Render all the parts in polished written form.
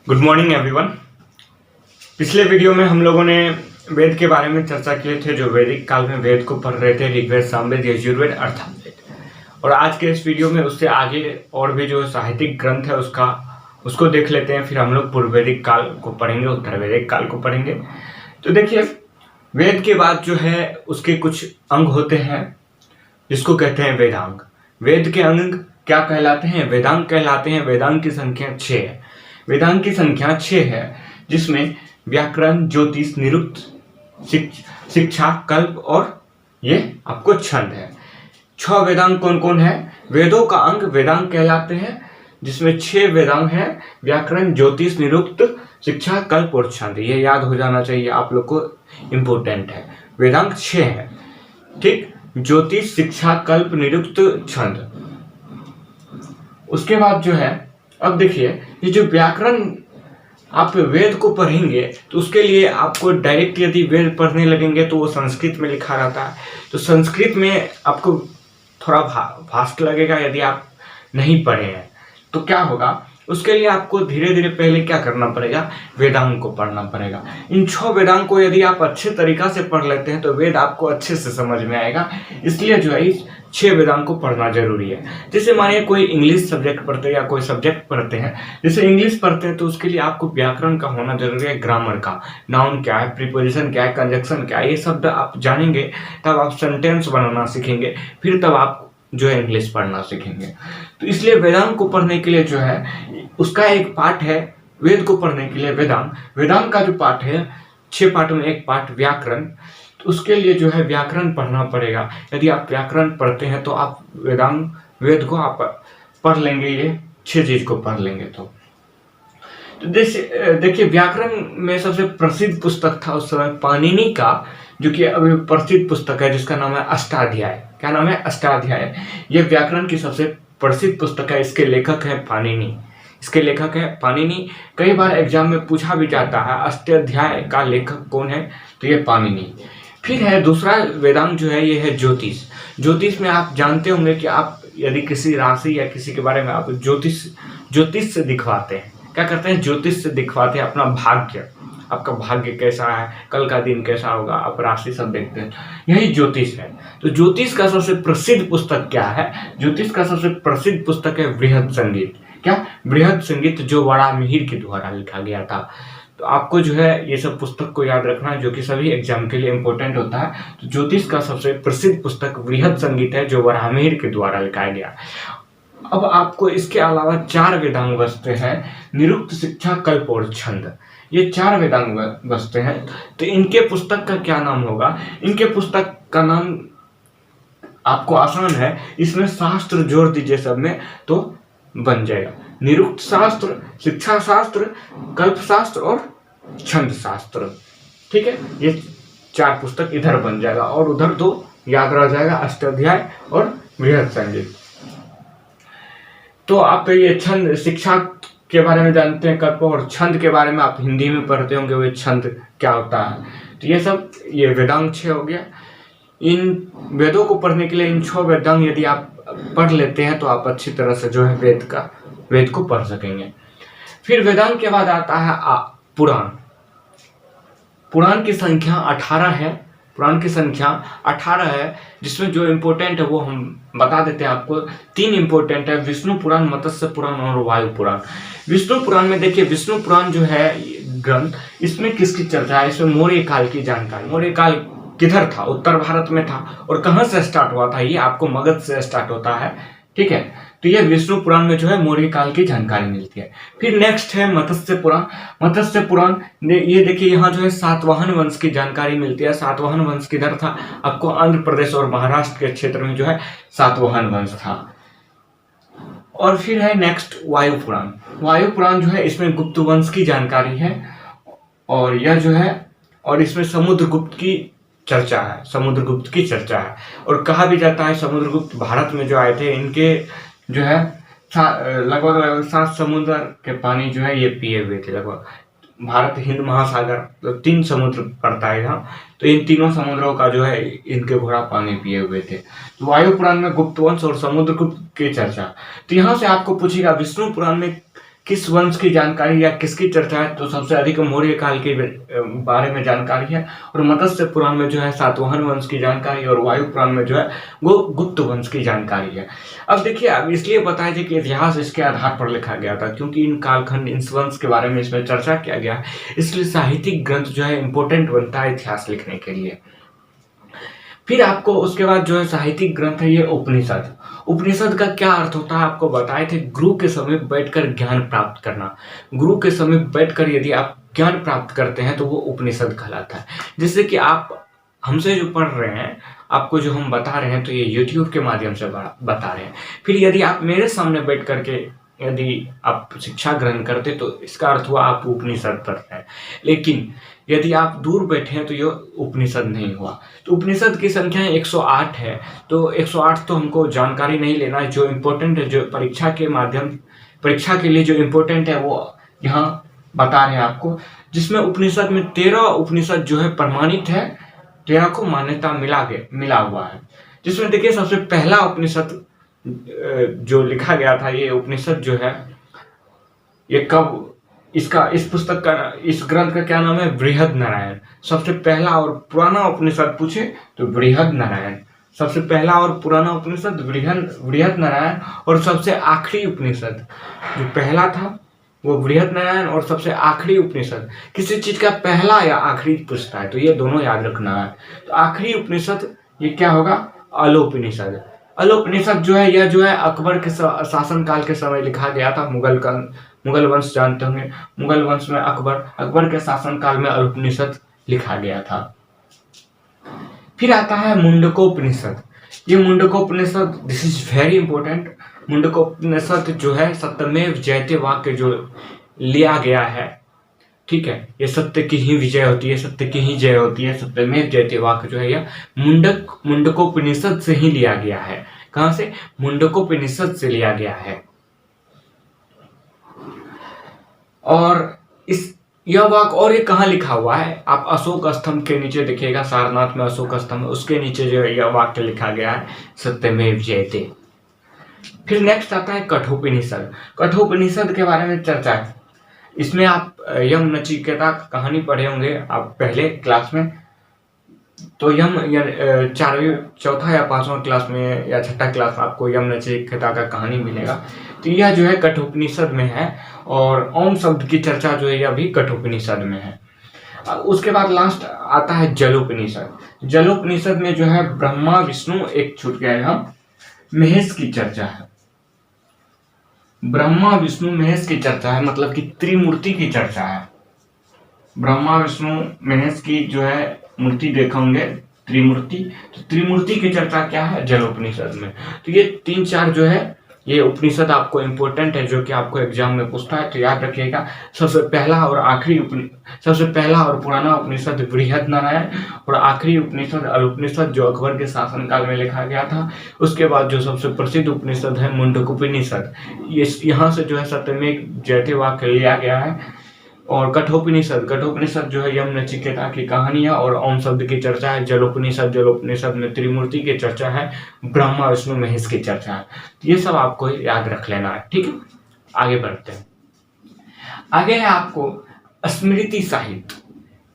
Good morning everyone. पिछले video में हम लोगों ने वेद के बारे में चर्चा किए थे। जो वैदिक काल में वेद को पढ़ रहे थे, ऋग्वेद, सामवेद, यजुर्वेद, अथर्ववेद। और आज के इस वीडियो में उससे आगे और भी जो साहित्यिक ग्रंथ है उसको देख लेते हैं। फिर हम लोग पूर्व वैदिक काल को पढ़ेंगे, उत्तर वैदिक काल को पढ़ेंगे। तो देखिए, वेद के बाद जो है उसके कुछ अंग होते हैं जिसको कहते हैं वेदांग। वेद के अंग क्या कहलाते हैं? वेदांग कहलाते हैं। वेदांग की संख्या 6 है। वेदांग की संख्या 6 है, जिसमें व्याकरण, ज्योतिष, निरुक्त, शिक्षा, कल्प और ये आपको छंद है। 6 वेदांग कौन कौन है? वेदों का अंग वेदांग कहलाते हैं, जिसमें 6 वेदांग हैं। व्याकरण, ज्योतिष, निरुक्त, शिक्षा, कल्प और छंद। ये याद हो जाना चाहिए आप लोग को, इंपोर्टेंट है। वेदांग 6 है, ठीक। ज्योतिष, शिक्षा, कल्प, निरुक्त, छंद। उसके बाद जो है, अब देखिए, ये जो व्याकरण आप वेद को पढ़ेंगे तो उसके लिए आपको डायरेक्ट यदि वेद पढ़ने लगेंगे तो वो संस्कृत में लिखा रहता है। तो संस्कृत में आपको थोड़ा फास्ट लगेगा यदि आप नहीं पढ़े हैं। तो क्या होगा, उसके लिए आपको धीरे धीरे पहले क्या करना पड़ेगा? वेदांग को पढ़ना पड़ेगा। इन 6 वेदांग को यदि आप अच्छे तरीका से पढ़ लेते हैं तो वेद आपको अच्छे से समझ में आएगा। इसलिए जो है इस 6 वेदांग को पढ़ना जरूरी है। जैसे मानिए कोई इंग्लिश सब्जेक्ट पढ़ते हैं या कोई सब्जेक्ट पढ़ते हैं, जैसे इंग्लिश पढ़ते हैं तो उसके लिए आपको व्याकरण का होना जरूरी है, ग्रामर का। नाउन क्या है, प्रीपोजिशन क्या है, कंजक्शन क्या है, ये शब्द आप जानेंगे तब आप सेंटेंस बनाना सीखेंगे, फिर तब आप जो है इंग्लिश पढ़ना सीखेंगे। तो इसलिए वेदांग को पढ़ने के लिए जो है उसका एक पार्ट है। वेद को पढ़ने के लिए वेदांग का जो पार्ट है, 6 पार्टों में एक पार्ट व्याकरण। तो उसके लिए जो है व्याकरण पढ़ना पड़ेगा। यदि आप व्याकरण पढ़ते हैं तो आप वेद को आप पढ़ लेंगे, ये 6 चीज को पढ़ लेंगे। तो देखिए, व्याकरण में सबसे प्रसिद्ध पुस्तक था उस समय पाणिनि का, जो कि अभी प्रसिद्ध पुस्तक है, जिसका नाम है अष्टाध्याय। क्या नाम है? अष्टाध्याय। ये व्याकरण की सबसे प्रसिद्ध पुस्तक है। इसके लेखक है पाणिनि। कई बार एग्जाम में पूछा भी जाता है अष्टाध्याय का लेखक कौन है, तो ये पाणिनि। फिर है दूसरा वेदांग जो है, ये है ज्योतिष। ज्योतिष में आप जानते होंगे कि आप यदि किसी राशि या किसी के बारे में आप ज्योतिष से दिखवाते हैं। क्या करते हैं? ज्योतिष से दिखवाते हैं अपना भाग्य। आपका भाग्य कैसा है, कल का दिन कैसा होगा, आप राशि सब देखते हैं, यही ज्योतिष है। तो ज्योतिष का सबसे प्रसिद्ध पुस्तक क्या है? ज्योतिष का सबसे प्रसिद्ध पुस्तक है बृहद संगीत। क्या? बृहद संगीत, जो वराहमिहिर के द्वारा लिखा गया था। तो आपको जो है ये सब पुस्तक को याद रखना है, जो कि सभी एग्जाम के लिए इंपॉर्टेंट होता है। तो ज्योतिष का सबसे प्रसिद्ध पुस्तक बृहद संगीत है, जो वराहमिहिर के द्वारा लिखाया गया। अब आपको इसके अलावा 4 वेदांग बचते हैं, निरुक्त, शिक्षा, कल्प और छंद। ये 4 वेदांग बचते हैं। तो इनके पुस्तक का क्या नाम होगा? इनके पुस्तक का नाम आपको आसान है, इसमें शास्त्र जोड़ दीजिए सब में तो बन जाएगा। निरुक्त शास्त्र, शिक्षा शास्त्र, कल्प शास्त्र और छंद शास्त्र। ठीक है, ये 4 पुस्तक इधर बन जाएगा और उधर 2 याद रह जाएगा, अष्टाध्याय और बृहद संगीत। तो आप ये छंद, शिक्षा के बारे में जानते हैं, कल्प और छंद के बारे में आप हिंदी में पढ़ते होंगे, वो छंद क्या होता है। तो ये सब ये वेदांग 6 हो गया। इन वेदों को पढ़ने के लिए इन 6 वेदांग यदि आप पढ़ लेते हैं तो आप अच्छी तरह से जो है वेद को पढ़ सकेंगे। फिर वेदांग के बाद आता है पुराण। पुराण की संख्या 18 है। जिसमें जो इम्पोर्टेंट है वो हम बता देते हैं आपको। 3 इम्पोर्टेंट है, विष्णु पुराण, मत्स्य पुराण और वायु पुराण। विष्णु पुराण में देखिए, विष्णु पुराण जो है ग्रंथ, इसमें किसकी चर्चा है? इसमें मौर्य काल की जानकारी। मौर्य काल किधर था? उत्तर भारत में था। और कहां से स्टार्ट हुआ था? ये आपको मगध से स्टार्ट होता है। ठीक है, तो ये विष्णु पुराण में जो है मौर्य काल की जानकारी मिलती है। फिर नेक्स्ट है मत्स्य पुराण। मत्स्य पुराण ये देखिए, यहाँ जो है सातवाहन वंश की जानकारी मिलती है। सातवाहन वंश किधर था? आपको आंध्र प्रदेश और महाराष्ट्र के क्षेत्र में जो है सातवाहन वंश था। और फिर है नेक्स्ट वायु पुराण। वायु पुराण जो है, इसमें गुप्त वंश की जानकारी है। और यह जो है, और इसमें समुद्रगुप्त की चर्चा है। और कहा भी जाता है समुद्रगुप्त भारत में जो आए थे, इनके जो है लगभग 7 समुद्र के पानी जो है ये पिए हुए थे। लगभग भारत, हिंद महासागर, तो 3 समुद्र पड़ता है यहाँ। तो इन तीनों समुद्रों का जो है इनके घोड़ा पानी पिए हुए थे। तो वायु पुराण में गुप्त वंश और समुद्रगुप्त की चर्चा। तो यहाँ से आपको पूछेगा विष्णु पुराण में किस वंश की जानकारी या किसकी चर्चा है, तो सबसे अधिक मौर्य काल के बारे में जानकारी है। और मत्स्य पुराण में जो है सातवाहन वंश की जानकारी, और वायु पुराण में जो है वो गुप्त वंश की जानकारी है। अब देखिए, अब इसलिए बताया जाए कि इतिहास इसके आधार पर लिखा गया था, क्योंकि इन कालखंड, इन वंश के बारे में इसमें चर्चा किया गया है, इसलिए साहित्यिक ग्रंथ जो है इंपॉर्टेंट बनता है इतिहास लिखने के लिए। फिर आपको उसके बाद जो है साहित्यिक ग्रंथ है ये उपनिषद। उपनिषद का क्या अर्थ होता है आपको बताए थे, गुरु के समीप बैठकर ज्ञान प्राप्त करना। गुरु के समीप बैठकर यदि आप ज्ञान प्राप्त करते हैं तो वो उपनिषद कहलाता है। जैसे कि आप हमसे जो पढ़ रहे हैं, आपको जो हम बता रहे हैं तो ये यूट्यूब के माध्यम से बता रहे हैं। फिर यदि आप मेरे सामने बैठ करके यदि आप शिक्षा ग्रहण करते तो इसका अर्थ हुआ आप उपनिषद पढ़ते हैं। लेकिन यदि आप दूर बैठे हैं तो ये उपनिषद नहीं हुआ। तो उपनिषद की संख्या 108 है। तो 108 तो हमको जानकारी नहीं लेना है, जो इम्पोर्टेंट है, जो परीक्षा के लिए जो इम्पोर्टेंट है वो यहाँ बता रहे हैं आपको। जिसमें उपनिषद में 13 उपनिषद जो है प्रमाणित है, 13 को मान्यता मिला हुआ है। जिसमें देखिए सबसे पहला उपनिषद जो लिखा गया था, ये उपनिषद जो है ये कब, इस पुस्तक का, इस ग्रंथ का क्या नाम है, बृहद नारायण। सबसे पहला और पुराना उपनिषद पूछे तो बृहद नारायण। सबसे पहला और पुराना उपनिषद बृहद नारायण, और सबसे आखिरी उपनिषद जो पहला था वो बृहद नारायण, और सबसे आखिरी उपनिषद किसी चीज का पहला या आखिरी पूछता है तो ये दोनों याद रखना है। तो आखिरी उपनिषद ये क्या होगा, अलोपनिषद। अलोपनिषद जो है यह जो है अकबर के शासन काल के समय लिखा गया था। मुगल वंश जानते होंगे, मुगल वंश में अकबर के शासन काल में अलोपनिषद लिखा गया था। फिर आता है मुंडकोपनिषद। ये Mundakopanishad, this is very important. Mundakopanishad जो है सत्यमेव जयते वाक्य जो लिया गया है, ठीक है, ये सत्य की ही विजय होती है, सत्य की ही जय होती है, सत्यमेव जयते वाक्य जो है यह मुंडकोपनिषद से ही लिया गया है। कहां से, मुंडकोपनिषद से लिया गया है। और यह वाक्य और ये कहाँ लिखा हुआ है, आप अशोक स्तंभ के नीचे देखिएगा, सारनाथ में अशोक स्तंभ, उसके नीचे जो यह वाक्य लिखा गया है, सत्यमेव जयते। फिर नेक्स्ट आता है कठोपनिषद। कठोपनिषद के बारे में चर्चा है। इसमें आप यम नचिकेता कहानी पढ़े होंगे आप पहले क्लास में, तो यम चौथा या 5वां क्लास में या 6ठा क्लास में आपको यम नचिकेता का कहानी मिलेगा। तो यह जो है कठोपनिषद में है, और ओम शब्द की चर्चा जो है यह भी कठोपनिषद में है। उसके बाद लास्ट आता है जलोपनिषद। जलोपनिषद में जो है ब्रह्मा विष्णु, एक छूट गया यहाँ, महेश की चर्चा है। ब्रह्मा विष्णु महेश की चर्चा है, मतलब कि त्रिमूर्ति की चर्चा है। ब्रह्मा विष्णु महेश की जो है मूर्ति देखेंगे, त्रिमूर्ति। तो त्रिमूर्ति की चर्चा क्या है, जलोपनिषद में। तो ये 3-4 जो है ये उपनिषद आपको इंपॉर्टेंट है, जो कि आपको एग्जाम में पूछता है, तो याद रखिएगा। सबसे पहला और पुराना उपनिषद बृहद नारायण, और आखिरी उपनिषद अलोपनिषद जो अकबर के शासनकाल में लिखा गया था। उसके बाद जो सबसे प्रसिद्ध उपनिषद है मुंडकोपनिषद, ये यहाँ से जो है सत्यमेव जयते वाक्य लिया गया है। और कठोपनिषद जो है यम नचिकेता की कहानी है, और ओम शब्द की चर्चा है। जलोपनिषद में त्रिमूर्ति की चर्चा है, ब्रह्मा विष्णु महेश की चर्चा है। तो ये सब आपको याद रख लेना है, ठीक है। आगे बढ़ते हैं। आगे है आपको स्मृति साहित्य।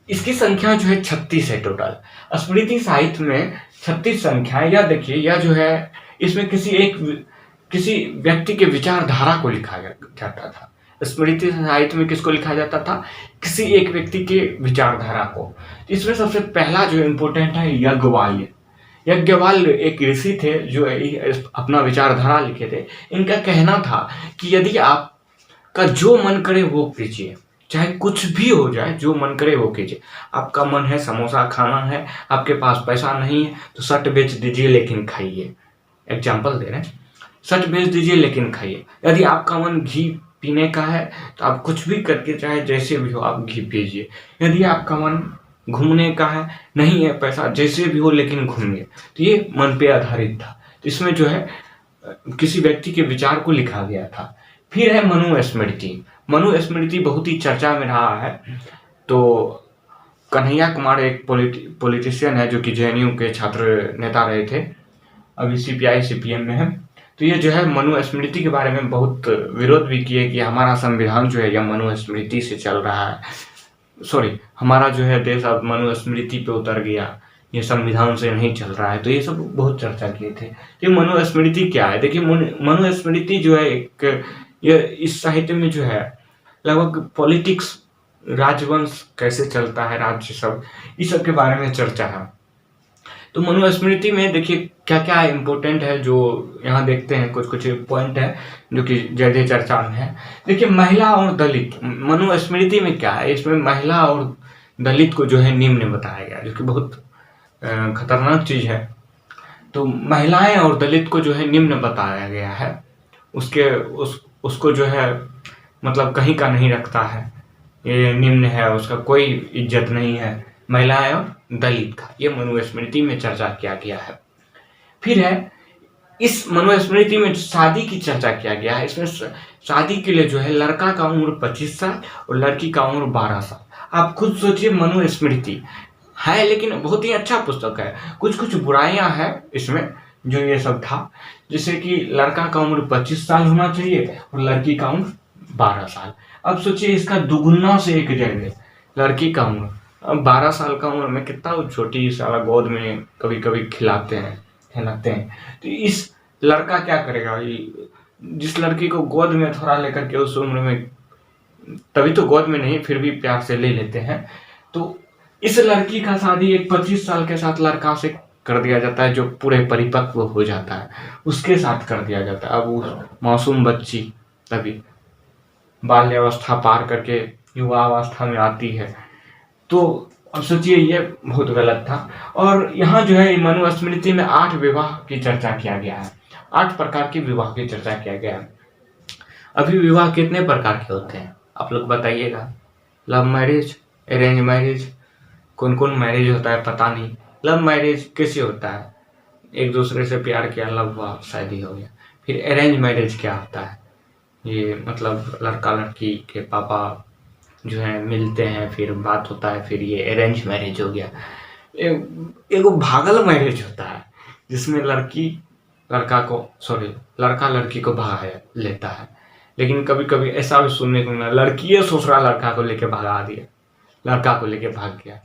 इसकी संख्या जो है 36 है टोटल। स्मृति साहित्य में 36 संख्या है। यह देखिए, यह जो है इसमें किसी व्यक्ति के विचारधारा को लिखा जाता था। स्मृति साहित्य में किसको लिखा जाता था, किसी एक व्यक्ति के विचारधारा को। इसमें सबसे पहला जो इम्पोर्टेंट है याज्ञवल्क्य। याज्ञवल्क्य एक ऋषि थे जो अपना विचारधारा लिखे थे। इनका कहना था कि यदि आपका जो मन करे वो कीजिए, चाहे कुछ भी हो जाए, जो मन करे वो कीजिए। आपका मन है समोसा खाना है, आपके पास पैसा नहीं है तो शर्ट बेच दीजिए लेकिन खाइए। एग्जाम्पल दे रहे हैं, शर्ट बेच दीजिए लेकिन खाइए। यदि आपका मन घी पीने का है तो आप कुछ भी करके, चाहे जैसे भी हो, आप घी पीजिए। यदि आपका मन घूमने का है, नहीं है पैसा, जैसे भी हो लेकिन घूमिए। तो ये मन पे आधारित था। तो इसमें जो है किसी व्यक्ति के विचार को लिखा गया था। फिर है मनुस्मृति। मनुस्मृति बहुत ही चर्चा में रहा है। तो कन्हैया कुमार एक पॉलिटिशियन है जो कि जेएनयू के छात्र नेता रहे थे, अभी CPI CPM में है। तो ये जो है मनुस्मृति के बारे में बहुत विरोध भी किए कि हमारा संविधान जो है यह मनुस्मृति से चल रहा है, सॉरी हमारा जो है देश अब मनुस्मृति पे उतर गया, ये संविधान से नहीं चल रहा है। तो ये सब बहुत चर्चा किए थे। तो मनुस्मृति क्या है? देखिए मनुस्मृति जो है एक ये इस साहित्य में जो है लगभग पॉलिटिक्स, राजवंश कैसे चलता है, राज्य सब, इस सब के बारे में चर्चा है। तो मनुस्मृति में देखिए क्या क्या इम्पोर्टेंट है, जो यहाँ देखते हैं कुछ कुछ पॉइंट है जो कि ज़्यादा चर्चा में है। देखिए महिला और दलित, मनुस्मृति में क्या है, इसमें महिला और दलित को जो है निम्न बताया गया, जो कि बहुत खतरनाक चीज़ है। तो महिलाएं और दलित को जो है निम्न बताया गया है, उसको जो है मतलब कहीं का नहीं रखता है, ये निम्न है, उसका कोई इज्जत नहीं है, महिलाएं और दलित का, ये मनुस्मृति में चर्चा किया गया है। फिर है इस मनुस्मृति में शादी की चर्चा किया गया है। इसमें शादी के लिए जो है लड़का का उम्र 25 साल और लड़की का उम्र 12 साल। आप खुद सोचिए, मनुस्मृति है लेकिन बहुत ही अच्छा पुस्तक है। कुछ कुछ बुराइयां हैं इसमें जो ये सब था, जैसे कि लड़का का उम्र 25 साल होना चाहिए और लड़की का उम्र 12 साल। अब सोचिए इसका दुगुना से एक जगह लड़की का उम्र, अब 12 साल का उम्र में कितना छोटी साला गोद में कभी कभी खिलाते हैं। तो इस लड़का क्या करेगा, जिस लड़की को गोद में थोड़ा लेकर के उस उम्र में, तभी तो गोद में नहीं फिर भी प्यार से ले लेते हैं, तो इस लड़की का शादी एक 25 साल के साथ लड़का से कर दिया जाता है, जो पूरे परिपक्व हो जाता है उसके साथ कर दिया जाता है। अब वो मासूम बच्ची तभी बाल्यावस्था पार करके युवावस्था में आती है। तो अब सोचिए ये बहुत गलत था। और यहाँ जो है मनुस्मृति में 8 विवाह की चर्चा किया गया है, 8 प्रकार के विवाह की चर्चा किया गया है। अभी विवाह कितने प्रकार के होते हैं आप लोग बताइएगा? लव मैरिज, अरेंज मैरिज, कौन कौन मैरिज होता है पता नहीं। लव मैरिज कैसे होता है, एक दूसरे से प्यार किया, लव हुआ, शादी हो गया। फिर अरेंज मैरिज क्या होता है, ये मतलब लड़का लड़की के पापा जो है मिलते हैं, फिर बात होता है, फिर ये अरेंज मैरिज हो गया। एगो भागल मैरिज होता है जिसमें लड़का लड़की को भगा लेता है, लेकिन कभी कभी ऐसा भी सुनने को मिला लड़की ससुराल लड़का को लेके भगा दिया, लड़का को लेके भाग गया,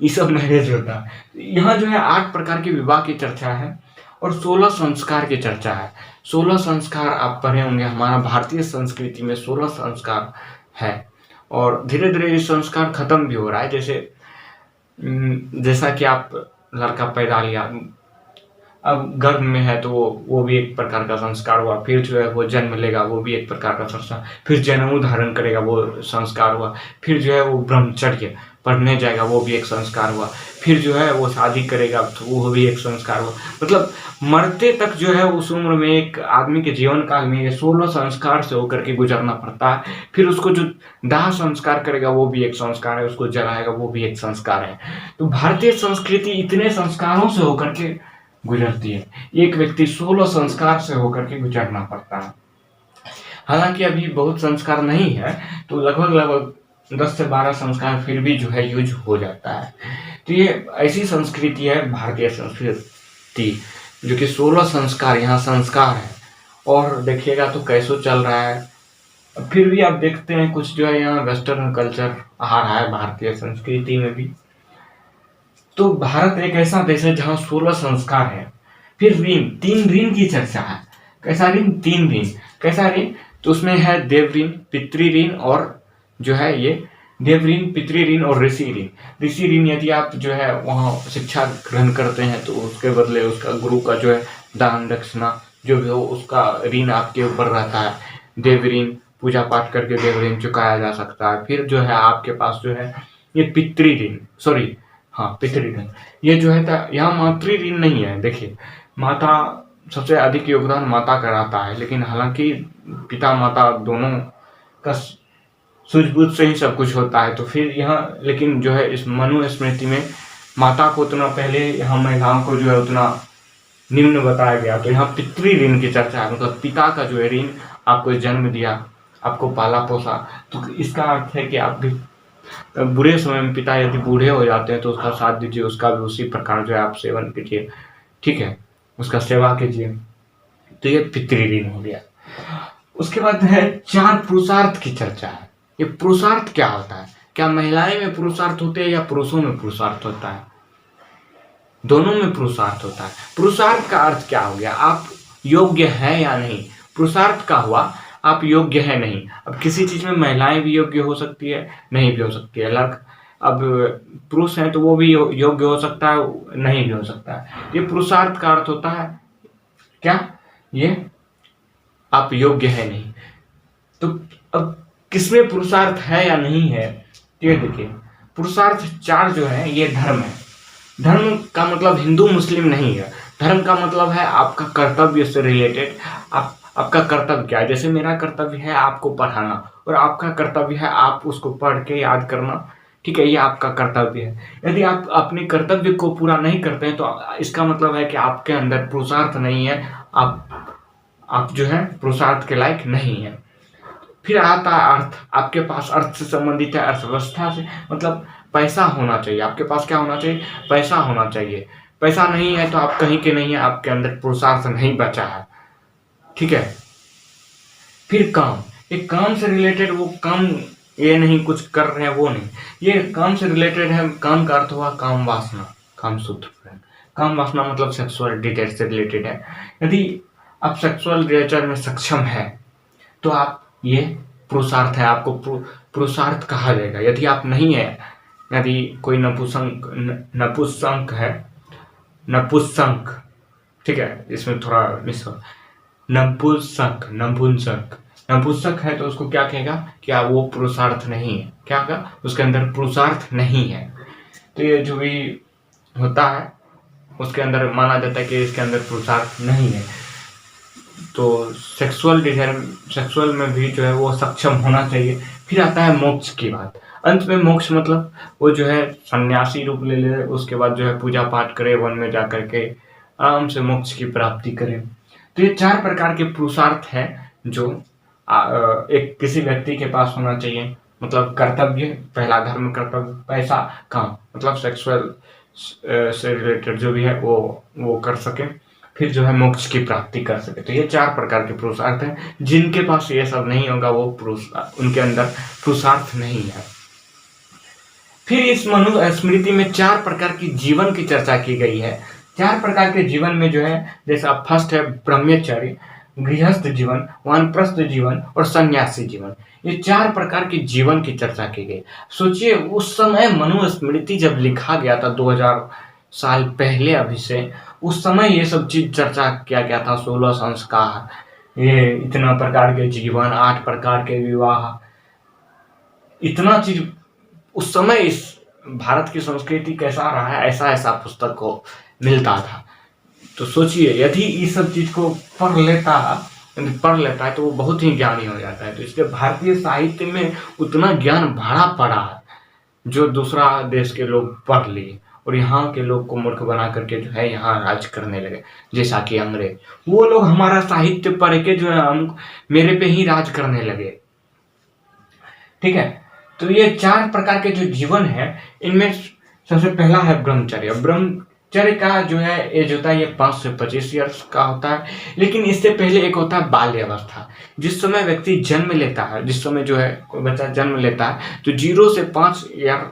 ये सब मैरिज होता है। यहाँ जो है 8 प्रकार के विवाह की चर्चा है और 16 संस्कार की चर्चा है। 16 संस्कार आप पढ़े होंगे, हमारा भारतीय संस्कृति में 16 संस्कार है और धीरे धीरे ये संस्कार खत्म भी हो रहा है। जैसा कि आप लड़का पैदा लिया, अब गर्भ में है तो वो भी एक प्रकार का संस्कार हुआ, फिर जो है वो जन्म लेगा, वो भी एक प्रकार का संस्कार, फिर जनेऊ धारण करेगा, वो संस्कार हुआ, फिर जो है वो ब्रह्मचर्य पढ़ने जाएगा, वो भी एक संस्कार हुआ, फिर जो है वो शादी करेगा तो वो भी एक संस्कार हुआ। मतलब मरते तक जो है उस उम्र में एक आदमी के जीवन काल में ये 16 संस्कार से होकर के गुजरना पड़ता है। फिर उसको जो दाह संस्कार करेगा वो भी एक संस्कार है, उसको जलाएगा वो भी एक संस्कार है। तो भारतीय संस्कृति इतने संस्कारों से होकर के गुजरती है, एक व्यक्ति 16 संस्कार से होकर के गुजरना पड़ता है। हालांकि अभी बहुत संस्कार नहीं है, तो लगभग 10 से 12 संस्कार फिर भी जो है यूज हो जाता है। तो ये ऐसी संस्कृति है भारतीय संस्कृति, जो कि 16 संस्कार यहाँ संस्कार है। और देखिएगा तो कैसो चल रहा है, फिर भी आप देखते हैं कुछ जो है यहाँ वेस्टर्न कल्चर आ रहा है भारतीय संस्कृति में भी। तो भारत एक ऐसा देश है जहाँ 16 संस्कार है। फिर ऋण, 3 ऋण की चर्चा है। कैसा ऋण? 3 ऋण। कैसा ऋण? तो उसमें है देव ऋण, पितृ ऋण और जो है ये देव ऋण, पितृ ऋण और ऋषि ऋण। ऋषि ऋण यदि आप जो है वहाँ शिक्षा ग्रहण करते हैं तो उसके बदले उसका गुरु का जो है दान दक्षिणा जो भी हो उसका ऋण आपके ऊपर रहता है। देव ऋण, पूजा पाठ करके देव ऋण चुकाया जा सकता है। फिर जो है आपके पास जो है ये पितृ ऋण, पितृ ऋण, ये जो है यहाँ मातृ ऋण नहीं है। देखिए माता सबसे अधिक योगदान माता का रहता है, लेकिन हालांकि पिता माता दोनों का सूझबूझ से ही सब कुछ होता है। तो फिर यहाँ लेकिन जो है इस मनुस्मृति में माता को उतना पहले, यहाँ महिलाओं को जो है उतना निम्न बताया गया। तो यहाँ पितृ ऋण की चर्चा है, मतलब पिता का जो है ऋण, आपको जन्म दिया, आपको पाला पोसा। तो इसका अर्थ है कि आप भी बुरे समय में, पिता यदि बूढ़े हो जाते हैं तो उसका साथ दीजिए, उसका भी उसी प्रकार जो है आप सेवन कीजिए, ठीक है, उसका सेवा कीजिए। तो ये पितृऋण हो गया। उसके बाद है 4 पुरुषार्थ की चर्चा है। ये पुरुषार्थ क्या होता है? क्या महिलाएं में पुरुषार्थ होते हैं या पुरुषों में पुरुषार्थ होता है? दोनों में पुरुषार्थ होता है। पुरुषार्थ का अर्थ क्या हो गया? आप योग्य हैं या नहीं। पुरुषार्थ का हुआ आप योग्य है नहीं। अब किसी चीज में महिलाएं भी योग्य हो सकती है, नहीं भी हो सकती है। अब पुरुष हैं तो वो भी योग्य हो सकता है, नहीं भी हो सकता है। ये पुरुषार्थ का अर्थ होता है क्या? ये आप योग्य है नहीं। तो अब किसमें पुरुषार्थ है या नहीं है, ये देखिए। पुरुषार्थ 4 जो है ये धर्म है। धर्म का मतलब हिंदू मुस्लिम नहीं है। धर्म का मतलब है आपका कर्तव्य से रिलेटेड। आपका कर्तव्य क्या है? जैसे मेरा कर्तव्य है आपको पढ़ाना, और आपका कर्तव्य है आप उसको पढ़ के याद करना। ठीक है, ये आपका कर्तव्य है। यदि आप अपने कर्तव्य को पूरा नहीं करते हैं तो इसका मतलब है कि आपके अंदर पुरुषार्थ नहीं है। आप जो है पुरुषार्थ के लायक नहीं है। फिर आता है अर्थ। आपके पास अर्थ से संबंधित है, अर्थव्यवस्था से, मतलब पैसा होना चाहिए। आपके पास क्या होना चाहिए? पैसा होना चाहिए। पैसा नहीं है तो आप कहीं के नहीं है, आपके अंदर पुरुषार्थ नहीं बचा है। ठीक है। फिर काम। एक काम से रिलेटेड, वो काम ये नहीं कुछ कर रहे हैं वो नहीं, ये काम से रिलेटेड है। काम का अर्थ हुआ काम वासना, काम सूत्र। काम वासना मतलब सेक्सुअल डिटेल से रिलेटेड है। यदि आप सेक्सुअल डिटेल में सक्षम है तो आप ये पुरुषार्थ है, आपको पुरुषार्थ कहा जाएगा। यदि आप नहीं है, यदि कोई नपुंसक है, नपुंसक, ठीक है, इसमें थोड़ा मिस हो, नपुंसक नपुंसक नपुंसक है तो उसको क्या कहेगा? क्या वो पुरुषार्थ नहीं है? क्या कहा? उसके अंदर पुरुषार्थ नहीं है। तो ये जो भी होता है उसके अंदर माना जाता है कि इसके अंदर पुरुषार्थ नहीं है। तो सेक्सुअल में भी जो है वो सक्षम होना चाहिए। फिर आता है मोक्ष की बात। अंत में मोक्ष मतलब वो जो है सन्यासी रूप ले ले, उसके बाद जो है पूजा पाठ करे, वन में जा करके आराम से मोक्ष की प्राप्ति करे। तो ये 4 प्रकार के पुरुषार्थ है जो एक किसी व्यक्ति के पास होना चाहिए। मतलब कर्तव्य, पहला धर्म कर्तव्य, पैसा, काम, मतलब सेक्सुअल से रिलेटेड जो भी है वो कर सके, फिर जो है मोक्ष की प्राप्ति कर सके। तो ये 4 प्रकार के पुरुषार्थ हैं। जिनके पास ये सब नहीं होगा वो उनके अंदर पुरुषार्थ नहीं है। फिर इस मनुस्मृति में 4 प्रकार की जीवन की चर्चा की गई है। 4 प्रकार के जीवन में जो है, जैसा फर्स्ट है ब्रह्मचर्य, गृहस्थ जीवन, वानप्रस्थ जीवन और सन्यासी जीवन। ये 4 प्रकार के जीवन की चर्चा की गई। सोचिए उस समय मनुस्मृति जब लिखा गया था 2000 साल पहले अभी से, उस समय ये सब चीज चर्चा किया गया था। 16 संस्कार, ये इतना प्रकार के जीवन, 8 प्रकार के विवाह, इतना चीज उस समय इस भारत की संस्कृति कैसा रहा है, ऐसा ऐसा पुस्तक को मिलता था। तो सोचिए यदि इस सब चीज को पढ़ लेता है तो वो बहुत ही ज्ञानी हो जाता है। तो इसलिए भारतीय साहित्य में उतना ज्ञान भरा पड़ा है जो दूसरा देश के लोग पढ़ लिए और यहाँ के लोग को मूर्ख बना करके जो है यहाँ राज करने लगे। जैसा कि अंग्रेज, वो लोग हमारा साहित्य पढ़ के जो है हम मेरे पे ही राज करने लगे। ठीक है। तो ये 4 प्रकार के जो जीवन है, इनमें सबसे पहला है ब्रह्मचर्य। ब्रह्मचर्य का जो है एज होता है ये 5 से 25 ईयर्स का होता है। लेकिन इससे पहले एक होता है बाल्य अवस्था। जिस समय व्यक्ति जन्म लेता है, जिस समय जो है कोई बच्चा जन्म लेता है, तो 0 से 5 ईयर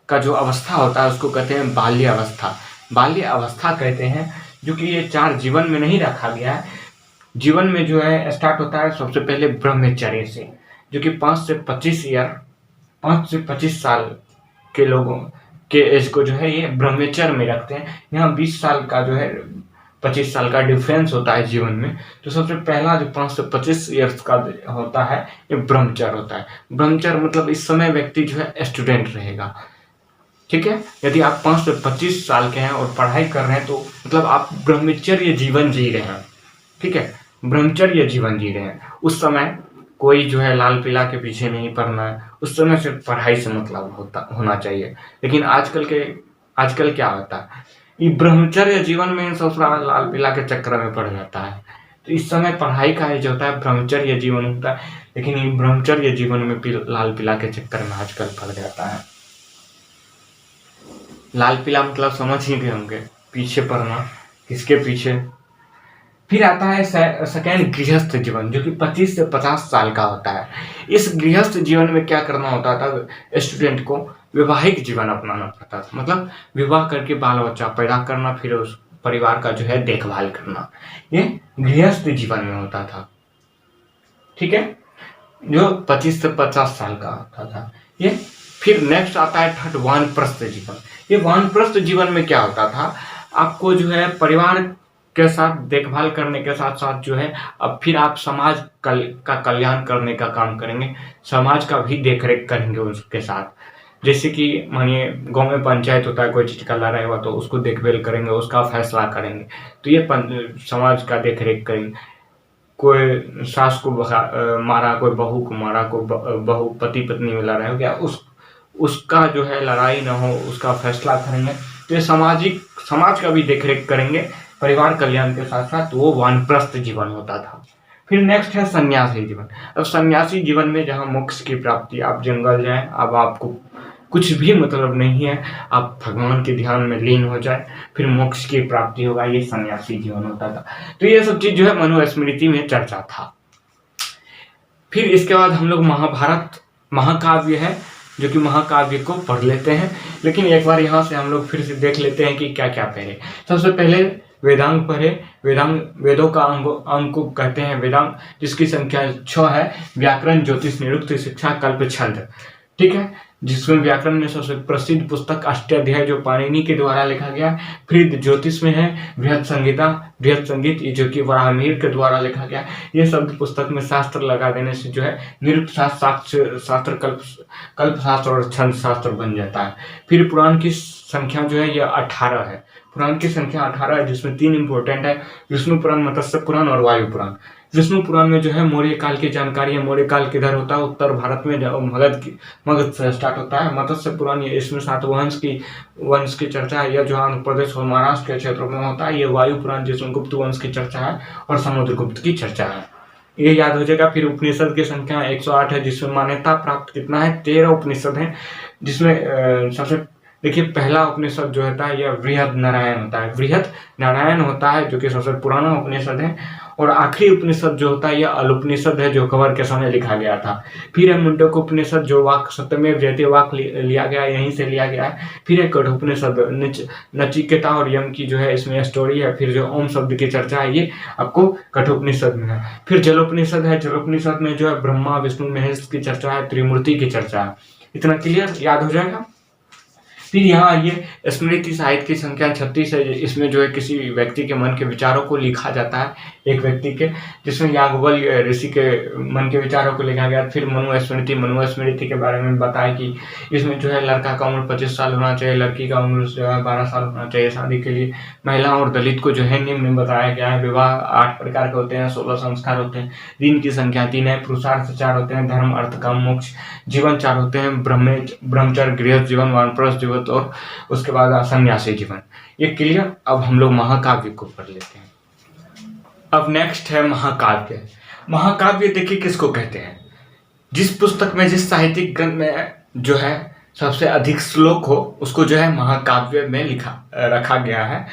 का जो अवस्था होता है उसको कहते हैं बाल्य अवस्था। बाल्य अवस्था कहते हैं, जो कि ये 4 जीवन में नहीं रखा गया है। जीवन में जो है स्टार्ट होता है सबसे पहले ब्रह्मचर्य से, जो कि 5 से 25 साल के लोगों के एज को जो है ये ब्रह्मचर्य में रखते हैं। यहाँ 20 साल का जो है 25 साल का डिफरेंस होता है जीवन में। तो सबसे पहला जो 5 से 25 ईयर्स का होता है ये ब्रह्मचर्य होता है। ब्रह्मचर्य मतलब इस समय व्यक्ति जो है स्टूडेंट रहेगा। ठीक है। यदि आप 5 से 25 साल के हैं और पढ़ाई कर रहे हैं तो मतलब आप ब्रह्मचर्य जीवन जी रहे हैं। ठीक है, ब्रह्मचर्य जीवन जी रहे हैं। उस समय कोई जो है लाल पीला के पीछे नहीं पड़ना है। उस समय सिर्फ पढ़ाई से मतलब होना चाहिए। लेकिन आजकल क्या होता है, ये ब्रह्मचर्य जीवन में सब लाल पीला के चक्कर में पड़ जाता है। तो इस समय पढ़ाई का एज होता है, ब्रह्मचर्य जीवन होता है। लेकिन ये ब्रह्मचर्य जीवन में लाल पीला के चक्कर में आजकल पड़ जाता है। लाल पीला मतलब समझ ही गए होंगे, पीछे पड़ना। किसके पीछे? फिर आता है सेकेंड गृहस्थ जीवन, जो कि 25 से 50 साल का होता है। इस गृहस्थ जीवन में क्या करना होता था स्टूडेंट को? वैवाहिक जीवन अपनाना पड़ता था, मतलब विवाह करके बाल बच्चा पैदा करना, फिर उस परिवार का जो है देखभाल करना, ये गृहस्थ जीवन में होता था। ठीक है, जो 25 से 50 साल का होता था ये। फिर नेक्स्ट आता है थर्ड वानप्रस्थ जीवन। ये वानप्रस्थ जीवन में क्या होता था? आपको जो है परिवार के साथ देखभाल करने के साथ साथ जो है अब फिर आप समाज का कल्याण करने का काम करेंगे, समाज का भी देख रेख करेंगे उसके साथ। जैसे कि मानिए गांव में पंचायत होता है, कोई चीज का लड़ाई हुआ तो उसको देखभाल करेंगे, उसका फैसला करेंगे, तो ये समाज का देख रेख करेंगे। कोई सास को मारा, कोई बहू को मारा, कोई बहू पति पत्नी में लड़ाई हो गया, उसका जो है लड़ाई ना हो, उसका फैसला करेंगे। तो ये समाज का भी देखरेख करेंगे परिवार कल्याण के साथ साथ, वो वानप्रस्थ जीवन होता था। फिर नेक्स्ट है सन्यासी जीवन। अब सन्यासी जीवन में जहाँ मोक्ष की प्राप्ति, आप जंगल जाएं, अब आपको कुछ भी मतलब नहीं है, आप भगवान के ध्यान में लीन हो जाए, फिर मोक्ष की प्राप्ति होगा, ये सन्यासी जीवन होता था। तो ये सब चीज जो है मनुस्मृति में चर्चा था। फिर इसके बाद हम लोग महाभारत महाकाव्य है, जो कि महाकाव्य को पढ़ लेते हैं। लेकिन एक बार यहाँ से हम लोग फिर से देख लेते हैं कि क्या क्या पढ़े। सबसे पहले वेदांग पढ़े। वेदों का अंग को कहते हैं वेदांग, जिसकी संख्या 6 है। व्याकरण, ज्योतिष, निरुक्त, शिक्षा, कल्प, छंद। ठीक है, जिसमें व्याकरण में सबसे प्रसिद्ध पुस्तक अष्टाध्यायी जो पाणिनि के द्वारा लिखा गया। फिर ज्योतिष में है बृहद संगीत, जो कि वराहमिहिर के द्वारा लिखा गया। ये सब पुस्तक में शास्त्र लगा देने से जो है निरुक्त शास्त्र, कल्प शास्त्र और छंद शास्त्र बन जाता है। फिर पुराण की संख्या जो है ये 18 है। पुराण की संख्या 18 है, जिसमें 3 इंपॉर्टेंट है, विष्णु पुराण, मत्स्य पुराण और वायु पुराण। विष्णु पुराण में जो है मौर्य काल की जानकारी है। मौर्य काल किधर होता है? उत्तर भारत में, मगध से स्टार्ट होता है। मत्स्य पुराण ये इसमें वंश की चर्चा है, यह जो आंध्र प्रदेश और महाराष्ट्र के क्षेत्रों में होता है। ये वायु पुराण जिसमें गुप्त वंश की चर्चा है और समुद्रगुप्त की चर्चा है, ये याद हो जाएगा। फिर उपनिषद की संख्या 108 है, जिसमें मान्यता प्राप्त कितना है? 13 उपनिषद है। जिसमें सबसे देखिए पहला उपनिषद जो होता है यह बृहद नारायण होता है। बृहद नारायण होता है जो कि सबसे पुराना उपनिषद है। और आखिरी उपनिषद जो होता है यह अलुपनिषद है, जो कवर के समय लिखा गया था। फिर है मुंडक उपनिषद, जो वाक सत्यमेव जयते वाक लिया गया, यहीं से लिया गया है। फिर है कठोपनिषद, नचिकेता और यम की जो है इसमें स्टोरी है। फिर जो ओम शब्द की चर्चा है ये आपको कठोपनिषद में है। फिर जलोपनिषद है, जलोपनिषद में जो है ब्रह्मा विष्णु महेश की चर्चा है, त्रिमूर्ति की चर्चा है। इतना क्लियर याद हो जाएगा। फिर यहाँ आइए, स्मृति साहित्य की संख्या 36 है। इसमें जो है किसी व्यक्ति के मन के विचारों को लिखा जाता है, एक व्यक्ति के, जिसमें याज्ञवल्क्य ऋषि के मन के विचारों को लिखा गया। फिर मनुस्मृति के बारे में बताया कि इसमें जो है लड़का का उम्र 25 साल होना चाहिए, लड़की का उम्र जो है 12 साल होना चाहिए शादी के लिए। महिला और दलित को जो है निम्न बताया गया है। विवाह 8 प्रकार के होते हैं, 16 संस्कार होते हैं। दिन की संख्या 3 है। पुरुषार्थ 4 होते हैं, धर्म अर्थ काम मोक्ष। जीवन 4 होते हैं, ब्रह्मचर्य, गृहस्थ जीवन, वानप्रस्थ जीवन और उसके बाद सन्यासी जीवन। ये क्लियर। अब हम लोग महाकाव्य को पढ़ लेते हैं। अब नेक्स्ट है महाकाव्य। महाकाव्य देखिए किसको कहते हैं? जिस पुस्तक में, जिस साहित्यिक ग्रंथ में जो है सबसे अधिक श्लोक हो, उसको जो है महाकाव्य में रखा गया है।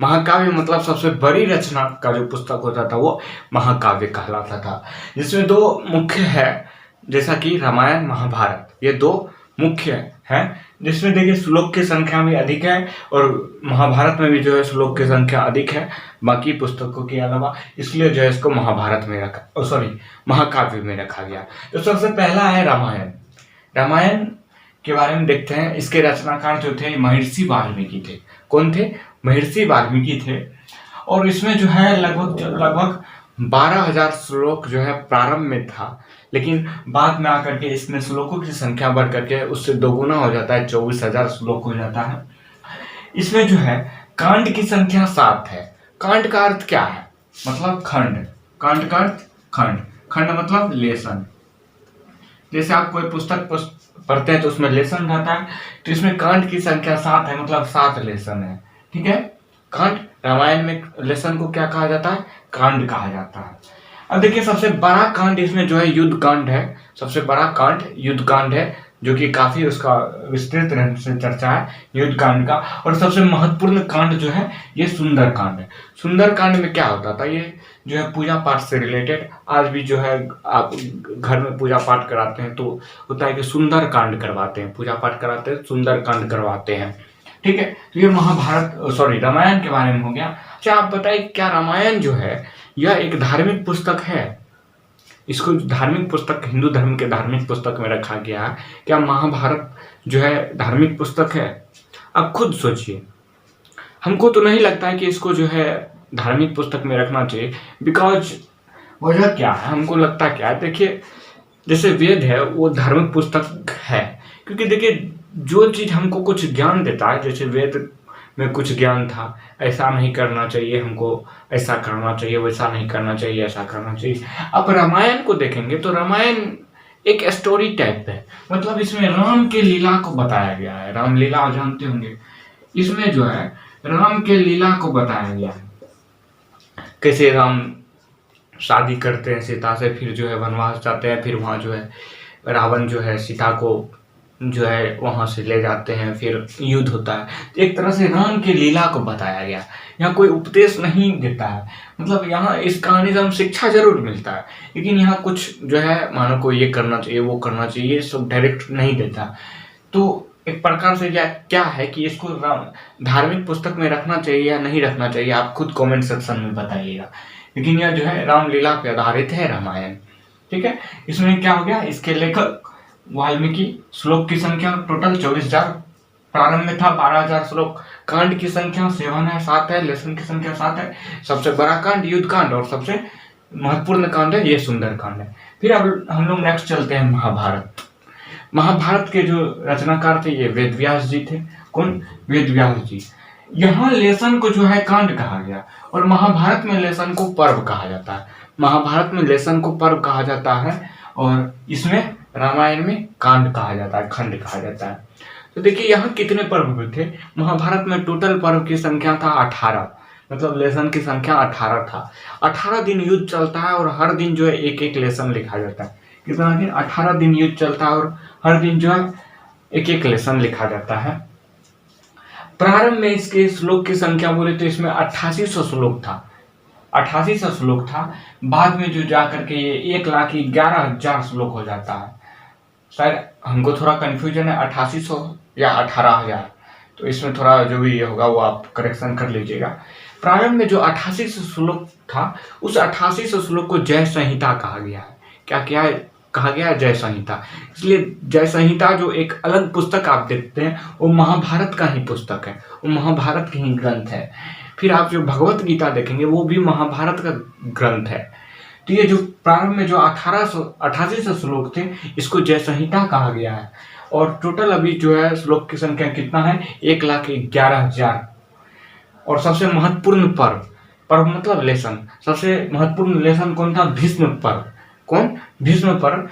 महाकाव्य मतलब सबसे बड़ी रचना का जो पुस्तक होता था वो महाकाव्य कहलाता था। जिसमें 2 मुख्य है, जैसा कि रामायण महाभारत, ये 2 मुख्य है। जिसमें देखिए श्लोक की संख्या भी अधिक है और महाभारत में भी जो है श्लोक की संख्या अधिक है बाकी पुस्तकों के अलावा, इसलिए जो है इसको महाभारत में महाकाव्य में रखा गया। तो सबसे पहला है रामायण। रामायण के बारे में देखते हैं। इसके रचनाकार जो थे महर्षि वाल्मीकि थे। कौन थे? महर्षि वाल्मीकि थे। और इसमें जो है लगभग 12,000 श्लोक जो है प्रारंभ में था, लेकिन बाद में आकर के इसमें श्लोकों की संख्या बढ़ करके उससे दोगुना हो जाता है, 24,000 श्लोक हो जाता है। इसमें जो है कांड की संख्या 7 है। कांड का अर्थ क्या है? मतलब खंड। कांड का अर्थ खंड। खंड मतलब लेसन। जैसे आप कोई पुस्तक पढ़ते हैं तो उसमें लेसन रहता है, तो इसमें कांड की संख्या 7 है, मतलब 7 लेसन है। ठीक है, कांड। रामायण में लेसन को क्या कहा जाता है? कांड कहा जाता है। अब देखिए सबसे बड़ा कांड इसमें जो है युद्ध कांड है। सबसे बड़ा कांड युद्ध कांड है, जो कि काफी उसका विस्तृत ढंग से चर्चा है युद्ध कांड का। और सबसे महत्वपूर्ण कांड जो है ये सुंदर कांड है। सुंदर कांड में क्या होता था, ये जो है पूजा पाठ से रिलेटेड, आज भी जो है आप घर में पूजा पाठ कराते हैं तो होता है कि सुंदर कांड करवाते हैं, पूजा पाठ कराते हैं सुंदर कांड करवाते हैं। ठीक है, तो ये महाभारत सॉरी रामायण के बारे में हो गया। अच्छा आप बताइए, क्या रामायण जो है यह एक धार्मिक पुस्तक है? इसको धार्मिक पुस्तक, हिंदू धर्म के धार्मिक पुस्तक में रखा गया है। क्या महाभारत जो है धार्मिक पुस्तक है? अब खुद सोचिए। हमको तो नहीं लगता है कि इसको जो है धार्मिक पुस्तक में रखना चाहिए, बिकॉज वजह क्या है, हमको लगता क्या है, देखिए जैसे वेद है वो धार्मिक पुस्तक है, क्योंकि देखिए जो चीज हमको कुछ ज्ञान देता है, जैसे वेद में कुछ ज्ञान था, ऐसा नहीं करना चाहिए हमको, ऐसा करना चाहिए, वैसा नहीं करना चाहिए, ऐसा करना चाहिए। अब रामायण को देखेंगे तो रामायण एक स्टोरी टाइप है, मतलब इसमें राम के लीला को बताया गया है। रामलीला आप जानते होंगे, इसमें जो है राम के लीला को बताया गया है, कैसे राम शादी करते हैं सीता से, फिर जो है वनवास जाते हैं, फिर वहाँ जो है रावण जो है सीता को जो है वहां से ले जाते हैं, फिर युद्ध होता है। तो एक तरह से राम की लीला को बताया गया। यहाँ कोई उपदेश नहीं देता है, मतलब यहाँ इस कहानी से हम शिक्षा जरूर मिलता है, लेकिन यहाँ कुछ जो है मानो को ये करना चाहिए वो करना चाहिए, ये सब डायरेक्ट नहीं देता। तो एक प्रकार से क्या है कि इसको धार्मिक पुस्तक में रखना चाहिए या नहीं रखना चाहिए, आप खुद कमेंट सेक्शन में बताइएगा। लेकिन यह जो है रामलीला पे आधारित है रामायण। ठीक है, इसमें क्या हो गया, इसके लेखक वाल्मीकि, श्लोक की संख्या टोटल 24,000, प्रारंभ में था 12,000 श्लोक, कांड की संख्या 7 है, 7 है, लेसन की संख्या 7 है। सबसे बड़ा कांड युद्ध कांड और सबसे महत्वपूर्ण कांड है ये सुंदर कांड है। फिर अब हम लोग नेक्स्ट चलते हैं महाभारत। महाभारत के जो रचनाकार थे ये वेद व्यास जी थे। कौन? वेद व्यास जी। यहाँ लेसन को जो है कांड कहा गया और महाभारत में लेसन को पर्व कहा जाता है। महाभारत में लेसन को पर्व कहा जाता है और इसमें रामायण में कांड कहा जाता है, खंड कहा जाता है। तो देखिए यहाँ कितने पर्व हुए थे महाभारत में, टोटल पर्व की संख्या था 18, मतलब लेसन की संख्या 18 था। 18 दिन युद्ध चलता है और हर दिन जो है एक एक लेसन लिखा जाता है। कितना दिन? 18 दिन युद्ध चलता है और हर दिन जो है एक एक लेसन लिखा जाता है। प्रारंभ में इसके श्लोक की संख्या बोले तो इसमें 8800 श्लोक था, 8800 श्लोक था। बाद में जो जाकर के ये 1,11,000 श्लोक हो जाता है। शायद हमको थोड़ा कंफ्यूजन है 8800 या 18,000, तो इसमें थोड़ा जो भी ये होगा वो आप करेक्शन कर लीजिएगा। प्रारंभ में जो 8800 श्लोक था उस 8800 श्लोक को जय संहिता कहा गया है। क्या है कहा गया है? जय संहिता। इसलिए जय संहिता जो एक अलग पुस्तक आप देखते हैं वो महाभारत का ही पुस्तक है, वो महाभारत की ही ग्रंथ है। फिर आप जो भगवत गीता देखेंगे वो भी महाभारत का ग्रंथ है। तो ये जो प्रारंभ में जो 8800 श्लोक थे इसको जय संहिता कहा गया है। और टोटल अभी जो है श्लोक की संख्या कितना है? 1,11,000। और सबसे महत्वपूर्ण पर्व मतलब लेसन, सबसे महत्वपूर्ण लेसन कौन था? भीष्म पर्व। कौन? भीष्म पर्व,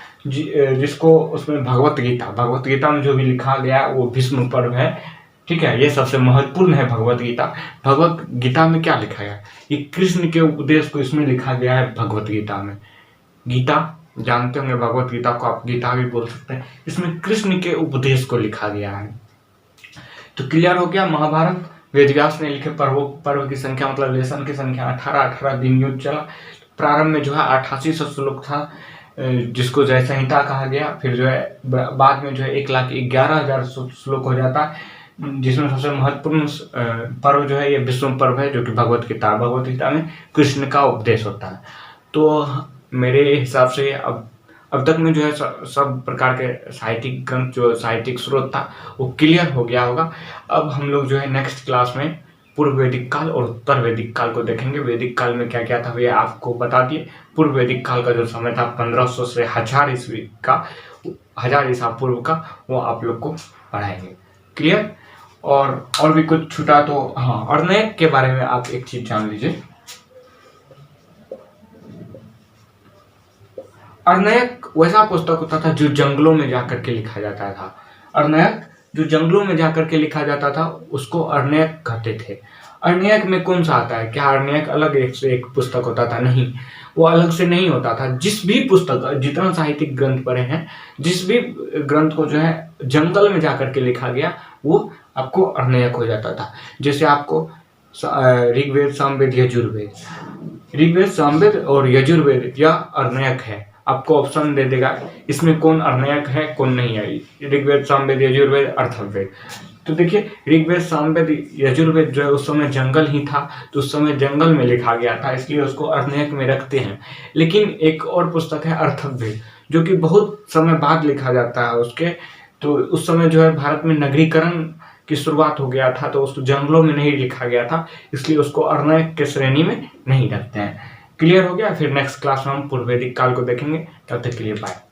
जिसको उसमें भगवत गीता में जो भी लिखा गया वो भीष्म पर्व है। ठीक है, ये सबसे महत्वपूर्ण है भगवत गीता। भगवत गीता में क्या लिखा गया? ये कृष्ण के उपदेश को इसमें लिखा गया है भगवत गीता में। गीता जानते होंगे, भगवत गीता को आप गीता भी बोल सकते हैं। इसमें कृष्ण के उपदेश को लिखा गया है। तो क्लियर हो गया, महाभारत वेदव्यास ने लिखे पर्व की संख्या मतलब लेसन की संख्या 18 दिन युद्ध चला। प्रारंभ में जो है 8800 श्लोक था जिसको जय संहिता कहा गया। फिर जो है बाद में जो है 1,11,000 श्लोक हो जाता है, जिसमें सबसे महत्वपूर्ण पर्व जो है ये विष्णु पर्व है, जो कि भगवत गीता में कृष्ण का उपदेश होता है। तो मेरे हिसाब से अब तक में जो है सब प्रकार के साहित्यिक ग्रंथ, जो साहित्यिक स्रोत था वो क्लियर हो गया होगा। अब हम लोग जो है नेक्स्ट क्लास में पूर्व वैदिक काल और उत्तर वैदिक काल को देखेंगे। वैदिक काल में क्या क्या था ये आपको बता दिए। पूर्व वैदिक काल का जो समय था 1500 से 1000 ईस्वी का, 1000 ईसा पूर्व का, वो आप लोग को पढ़ाएंगे। क्लियर? और भी कुछ छूटा तो हाँ, अर्णयक के बारे में आप एक चीज जान लीजिए। अर्णयक वैसा पुस्तक होता था जो जंगलों में जाकर के लिखा जाता था। अर्णयक जो जंगलों में जाकर के लिखा जाता था उसको अर्णयक कहते थे। अरण्यक में कौन सा आता है? क्या अरण्यक अलग एक से एक पुस्तक होता था? नहीं, वो अलग से नहीं होता था। जिस भी पुस्तक, जितना साहित्यिक ग्रंथ पढ़े हैं, जिस भी ग्रंथ को जो है जंगल में जाकर के लिखा गया, वो आपको अरण्यक हो जाता था। जैसे आपको ऋग्वेद, सामवेद, यजुर्वेद, ऋग्वेद, सामवेद और यजुर्वेद यह अरण्यक है। आपको ऑप्शन दे देगा इसमें कौन अरण्यक है, कौन नहीं है। ऋग्वेद, सामवेद, यजुर्वेद, अथर्ववेद। तो देखिए ऋग्वेद, सामवेद, यजुर्वेद जो है उस समय जंगल ही था, तो उस समय जंगल में लिखा गया था, इसलिए उसको अरण्यक में रखते हैं। लेकिन एक और पुस्तक है अथर्ववेद, जो कि बहुत समय बाद लिखा जाता है उसके, तो उस समय जो है भारत में नगरीकरण की शुरुआत हो गया था, तो उसको जंगलों में नहीं लिखा गया था, इसलिए उसको अरण्यक के श्रेणी में नहीं रखते हैं। क्लियर हो गया? फिर नेक्स्ट क्लास में हम पूर्व वैदिक काल को देखेंगे। तब तक के लिए बाय।